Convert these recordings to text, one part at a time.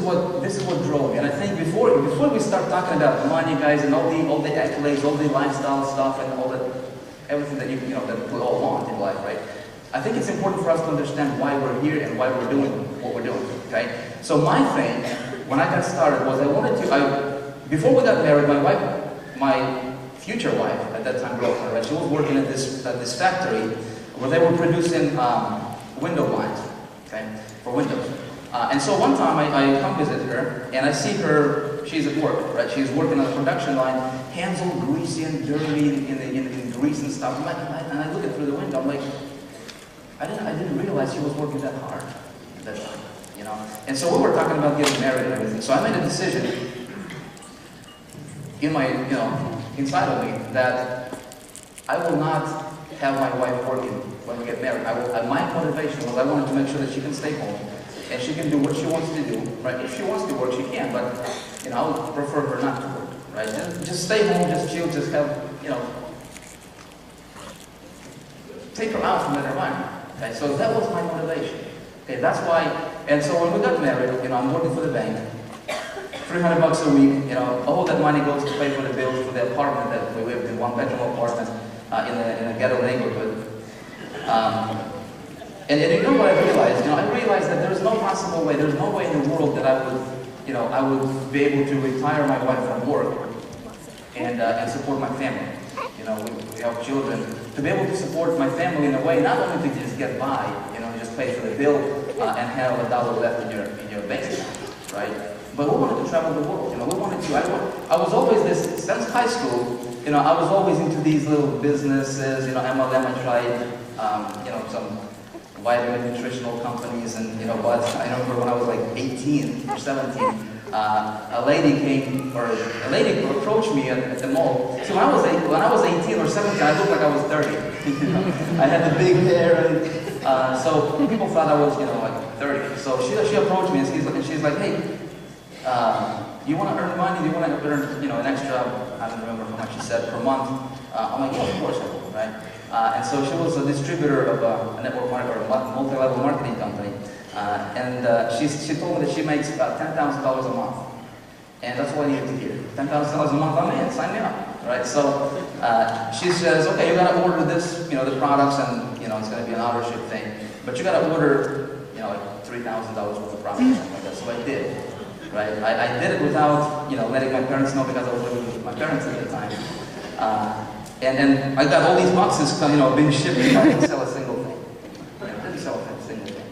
what drove me. And I think before we start talking about money, guys, and all the accolades, all the lifestyle stuff, and all that, everything that that we all want in life, right? I think it's important for us to understand why we're here and why we're doing what we're doing. Okay. So my thing, when I got started, was before we got married, my future wife at that time, girlfriend, right? She was working at this factory where they were producing window blinds, okay, for windows. And so one time I come visit her, and I see her, she's at work, right? She's working on the production line, hands all greasy and dirty in grease and stuff. And I look at through the window, I'm like, I didn't realize she was working that hard at that time, you know? And so we were talking about getting married and everything. So I made a decision in my, inside of me that I will not have my wife working when we get married. My motivation was I wanted to make sure that she can stay home and she can do what she wants to do, right? If she wants to work, she can, but, I would prefer her not to work, right? Just stay home, just chill, just have, take her out from her mind. Okay, so that was my motivation. Okay, that's why, and so when we got married, I'm working for the bank, $300 a week, all that money goes to pay for the bills for the apartment that we lived in, one-bedroom apartment in a ghetto neighborhood. And you know what I realized? I realized that there's no possible way, there's no way in the world that I would be able to retire my wife from work and support my family. We have children. To be able to support my family in a way, not only to just get by, just pay for the bill and have $1 left in your bank account, right? But we wanted to travel the world. We wanted to. I was always since high school. I was always into these little businesses. MLM. I tried. Some vitamin nutritional companies, and but I remember when I was like 18 or 17. A lady approached me at the mall. So when I was 18 or 17, I looked like I was 30. I had the big hair, and so people thought I was, like 30. So she approached me, and she's like, "Hey, you want to earn money? Do you want to earn, an extra? I don't remember how much she said per month." I'm like, "Yeah, of course I will, right?" And so she was a distributor of a network marketing or a multi-level marketing company. She told me that she makes about $10,000 a month. And that's what I needed to hear. $10,000 a month, I'm in, sign me up, right? So she says, okay, you gotta order this, the products, and it's gonna be an auto ship thing. But you gotta order, like $3,000 worth of products, something like that. So I did, right? I did it without, letting my parents know, because I was living with my parents at the time. And I got all these boxes, being shipped, and I didn't sell a single thing. I didn't sell a single thing.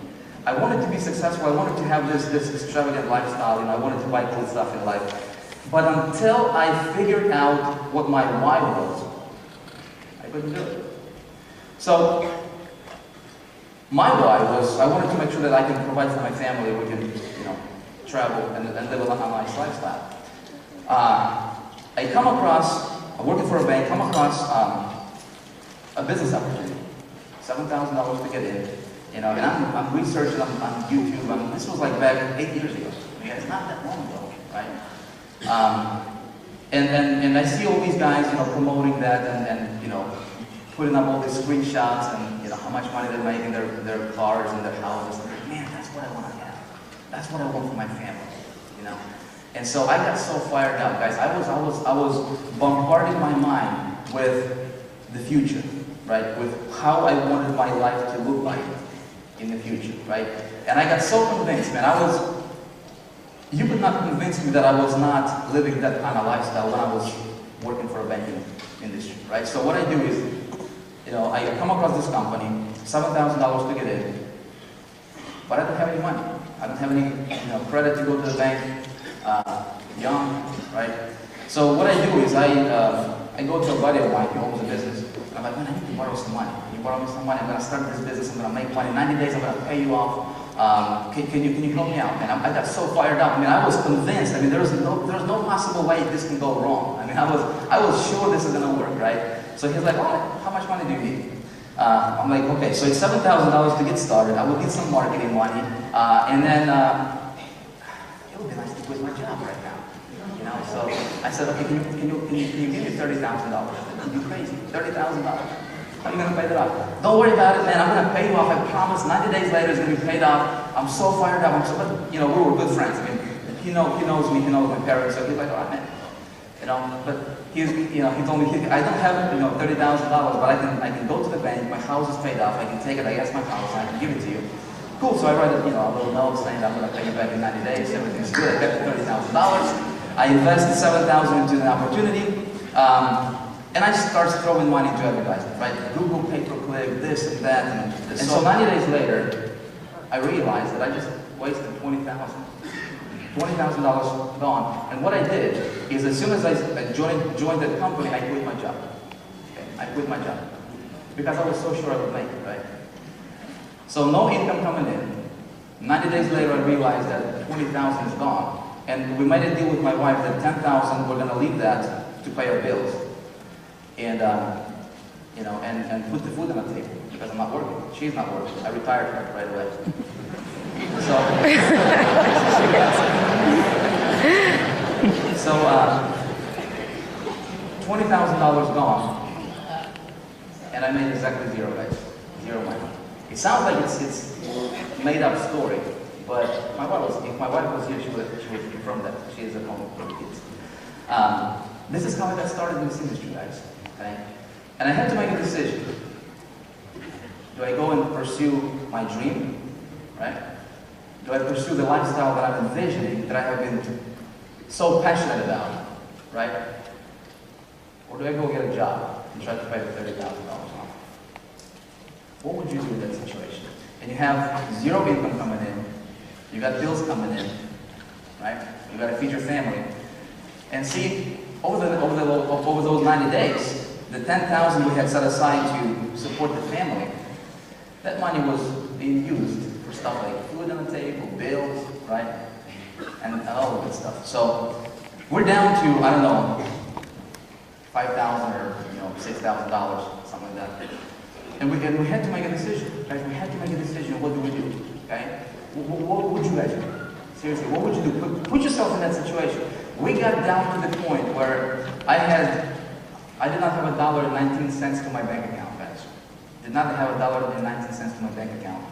I wanted to be successful. I wanted to have this extravagant lifestyle. I wanted to buy cool stuff in life. But until I figured out what my why was, I couldn't do it. So my why was I wanted to make sure that I can provide for my family. We can, travel and live a nice lifestyle. I'm working for a bank. Come across a business opportunity, $7,000 to get in. And I'm researching on YouTube. This was like back 8 years ago. It's not that long ago, right? And I see all these guys, promoting that and putting up all these screenshots and how much money they're making, their cars and their houses. I'm like, man, that's what I want to have. That's what I want for my family, And so I got so fired up, guys. I was bombarding my mind with the future, right? With how I wanted my life to look like in the future, right? And I got so convinced, man. You could not convince me that I was not living that kind of lifestyle when I was working for a banking industry, right? So what I do is, I come across this company, $7,000 to get in, but I don't have any money. I don't have any, credit to go to the bank, young, right? So what I do is I go to a buddy of mine who owns a business. And I'm like, man, I need to borrow some money. Can you borrow me some money? I'm going to start this business. I'm going to make money. In 90 days, I'm going to pay you off. Can you help me out? And I got so fired up. I was convinced. There's no possible way this can go wrong. I was sure this is going to work, right? So he's like, all right, how much money do you need? I'm like, okay, so it's $7,000 to get started. I will need some marketing money. And then it would be nice to quit my job right now. So I said, okay, can you give me $30,000? That'd be crazy. $30,000. How are you going to pay that off? Don't worry about it, man. I'm going to pay you off. I promise. 90 days later, it's going to be paid off. I'm so fired up. But we were good friends. he knows me, he knows my parents, so he's like, all right, man. But he told me, I don't have, $30,000, but I can go to the bank, my house is paid off, I can take it, I guess my house, I can give it to you. Cool, so I write a little note saying I'm going to pay you back in 90 days, everything's good, I got the $30,000. I invested $7,000 into an opportunity, and I start throwing money into advertising, right? Google, pay-per-click, this and that, and so 90 days later, I realized that I just wasted $20,000 gone. And what I did is, as soon as I joined that company, I quit my job. Okay? I quit my job because I was so sure I would make it, right? So no income coming in. 90 days later, I realized that 20,000 is gone, and we made a deal with my wife that 10,000 we're going to leave that to pay our bills, and and put the food on the table because I'm not working. She's not working. I retired her right away. So, $20,000 gone, and I made exactly zero, guys. Zero money. It sounds like it's made up story, but if my wife was here, she would confirm that. She is at home with the kids. This is how I got started in this industry, guys. Okay? And I had to make a decision. Do I go and pursue my dream, right? Do I pursue the lifestyle that I'm envisioning, that I have been so passionate about, right? Or do I go get a job and try to pay the $30,000 off? What would you do in that situation? And you have zero income coming in, you got bills coming in, right? You got to feed your family. And see, over those 90 days, the $10,000 we had set aside to support the family, that money was being used for stuff like food on the table, bills, right? And all of that stuff. So we're down to, I don't know, $5,000 or $6,000, something like that. And we had to make a decision, guys. We had to make a decision. What do we do? Okay? What would you guys do? Seriously, what would you do? Put yourself in that situation. We got down to the point where I did not have $1.19 to my bank account, guys. Did not have $1.19 to my bank account.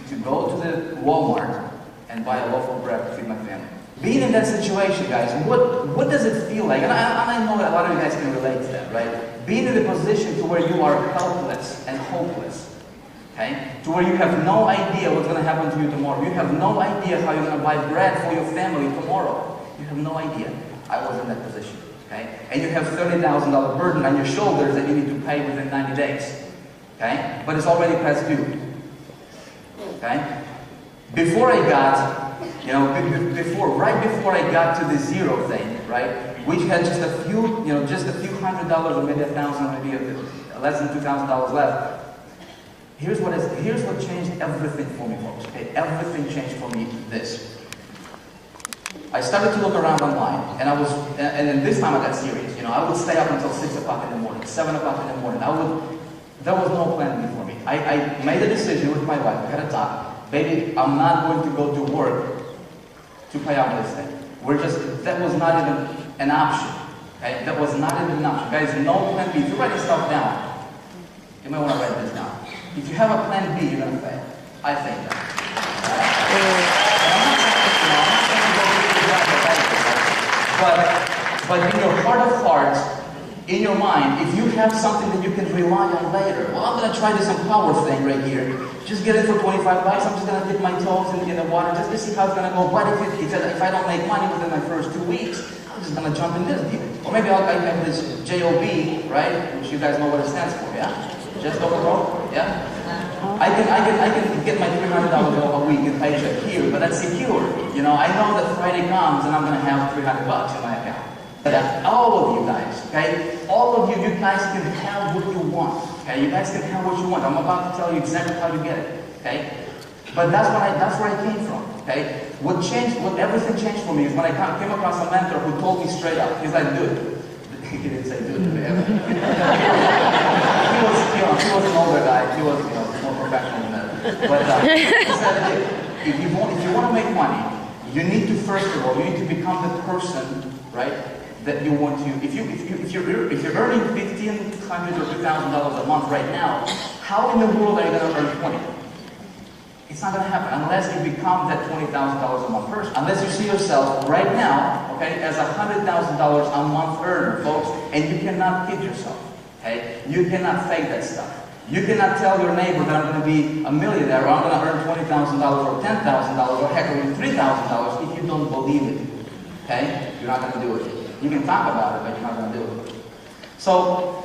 To go to the Walmart and buy a loaf of bread to feed my family. Being in that situation, guys, what does it feel like? And I know that a lot of you guys can relate to that, right? Being in a position to where you are helpless and hopeless, okay? To where you have no idea what's going to happen to you tomorrow. You have no idea how you're going to buy bread for your family tomorrow. You have no idea. I was in that position, okay? And you have $30,000 burden on your shoulders that you need to pay within 90 days, okay? But it's already past due, okay? Before I got, right before I got to the zero thing, right? Which had just a few $100 or maybe $1,000, or maybe less than $2,000 left. Here's what changed everything for me, folks. Okay, everything changed for me. This. I started to look around online, and then this time I got serious. I would stay up until 6 o'clock in the morning, 7 o'clock in the morning. There was no plan B for me. I made a decision with my wife. We had a talk. Baby, I'm not going to go to work to pay out this thing. That was not even an option. Okay? That was not even an option. Guys, no plan B. If you're writing stuff down, you might want to write this down. If you have a plan B, you're going to fail. I think that. Right? But in your heart of hearts, in your mind, if you have something that you can rely on later, well, I'm going to try this power thing right here. Just get it for 25 bucks. I'm just going to dip my toes in the water just to see how it's going to go. But if I don't make money within my first 2 weeks, I'm just going to jump in this deal. Or maybe I'll have this JOB, right? Which you guys know what it stands for, yeah? Just over broke, yeah? I can get my $300 a week in paycheck here, but that's secure. I know that Friday comes and I'm going to have $300 in my account. All of you guys, okay? All of you guys can have what you want, okay? You guys can have what you want. I'm about to tell you exactly how to get it, okay? But that's where I came from, okay? What everything changed for me is when I came across a mentor who told me straight up. He's like, dude. He didn't say dude to me ever. He was an older guy. He was, more professional than that. But he said, hey, if you want to make money, you need to, first of all, you need to become the person, right? That you want to, if you're earning $1,500 or $2,000 a month right now, how in the world are you going to earn 20? It's not going to happen unless you become that $20,000 a month person. Unless you see yourself right now, okay, as a $100,000 a month earner, folks, and you cannot kid yourself, okay? You cannot fake that stuff. You cannot tell your neighbor that I'm going to be a millionaire, or I'm going to earn $20,000 or $10,000 or heck, even $3,000 if you don't believe it, okay? You're not going to do it. You can talk about it, but you're not going to do it. So,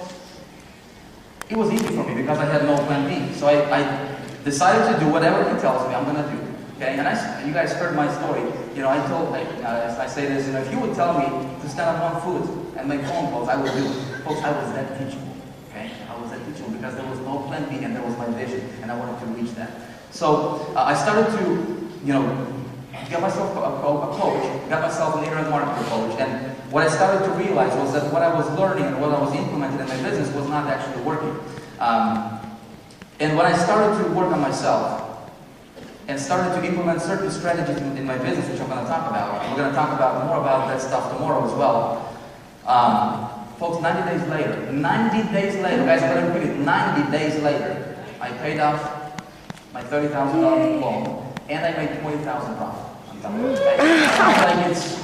it was easy for me because I had no plan B. So I decided to do whatever he tells me I'm going to do. Okay, and you guys heard my story. You know, I say this, you know, if you would tell me to stand on one foot and make phone calls, I would do it. Folks, I was that teachable. Okay, I was that teachable because there was no plan B and there was my vision, and I wanted to reach that. So I started to, you know, get myself a coach, got myself an internet marketing coach, and what I started to realize was that what I was learning and what I was implementing in my business was not actually working. And when I started to work on myself and started to implement certain strategies in my business, which I'm going to talk about, and we're going to talk about more about that stuff tomorrow as well. Folks, 90 days later, guys, I'm going to repeat it, 90 days later, I paid off my $30,000 loan, and I made $20,000 profit. It sounds like it's